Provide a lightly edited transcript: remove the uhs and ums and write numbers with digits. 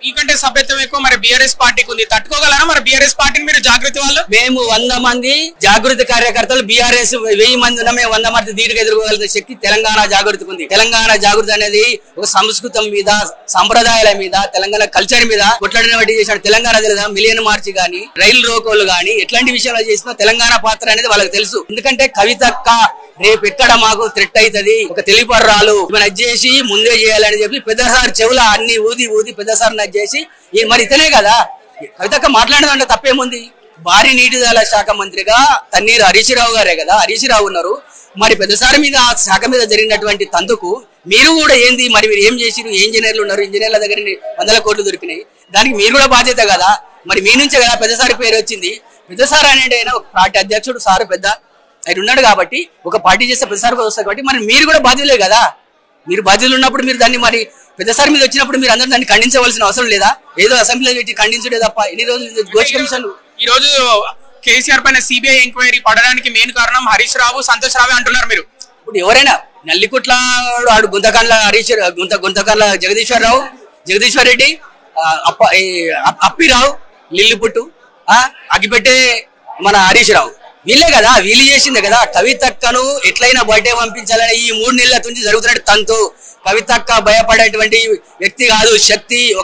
మీకంటే సభ్యత్వం ఎక్కువ మరి బీఆర్ఎస్ పార్టీకి ఉంది, తట్టుకోగలరా మరి బీఆర్ఎస్ పార్టీని మీరు? జాగృతి వాళ్ళు మేము 100 మంది జాగృతి కార్యకర్తలు, బీఆర్ఎస్ 1000 మంది ఉన్నా మేము 100 మంది ధీటుగా ఎదుర్కోగలిగిన శక్తి తెలంగాణ జాగృతికి ఉంది. తెలంగాణ జాగృతి అనేది ఒక సంస్కృతం మీద, సంప్రదాయాల మీద, తెలంగాణ కల్చర్ మీద కొట్లాడిన బట్టి చేశాడు. తెలంగాణ తెలుసా? మిలియన్ మార్చి గాని, రైలు రోకోలు గాని ఎట్లాంటి విషయాలు చేసినా తెలంగాణ పాత్ర అనేది వాళ్ళకి తెలుసు. ఎందుకంటే కవితక్క రేపు ఎక్కడ మాకు థ్రెట్ అవుతుంది, ఒక తెలిపర్రాలు మనం చేసి ముందే చేయాలని చెప్పి పెద్దసారి చెవుల అన్ని ఊది ఊది పెద్దసారి నచ్చి చేసి మరి ఇతనే కదా కవితక్క మాట్లాడదంటే తప్పేముంది. భారీ నీటిపారుదల శాఖ మంత్రిగా తన్నీరు హరీష్ రావు గారే కదా, హరీష్ రావు ఉన్నారు. మరి పెద్దసారి మీద ఆ శాఖ మీద జరిగినటువంటి తందుకు మీరు కూడా ఏంది మరి, మీరు ఏం చేసిరు? ఇంజనీర్లు ఉన్నారు, ఇంజనీర్ల దగ్గర 100 కోట్లు దొరికినాయి, దానికి మీరు కూడా బాధ్యత కదా. మరి మీ నుంచే కదా పెద్దసారి పేరు వచ్చింది. పెద్దసారి అనేది ఆయన ఒక పార్టీ అధ్యక్షుడు, సారు పెద్ద ఆయన ఉన్నాడు కాబట్టి ఒక పార్టీ చేస్తే పెద్దసారి వస్తుంది కాబట్టి మరి మీరు కూడా బాధ్యులే కదా. మీరు బాధ్యులు ఉన్నప్పుడు మీరు దాన్ని మరి పెద్దసారి మీద వచ్చినప్పుడు మీరు అందరూ దాన్ని ఖండించవలసిన అవసరం లేదా? ఏదో అసెంబ్లీలో పెట్టి ఖండించడే తప్ప ఎన్ని రోజులు ఘోష్ కమిషన్. ఈ రోజు కేసీఆర్ పైన సిబిఐ ఎంక్వైరీ పడడానికి మెయిన్ కారణం హరీష్ రావు, సంతోష్ రావు అంటున్నారు మీరు. ఇప్పుడు ఎవరైనా నల్లికుట్ల ఆడు గుంతకండ్ల హరీష్, గుంతకండ్ల జగదీశ్వర్ రెడ్డి, అప్పిరావు, లిల్లిపుట్టు, అగ్గిపెట్టే మన హరీష్ రావు, వీళ్ళే కదా, వీళ్ళు చేసిందే కదా. కవితక్కను ఎట్లయినా బయట పంపించాలని ఈ 3 నెలల నుంచి జరుగుతున్నట్టు తంతు. కవితక్క భయపడేటువంటి వ్యక్తి కాదు, శక్తి.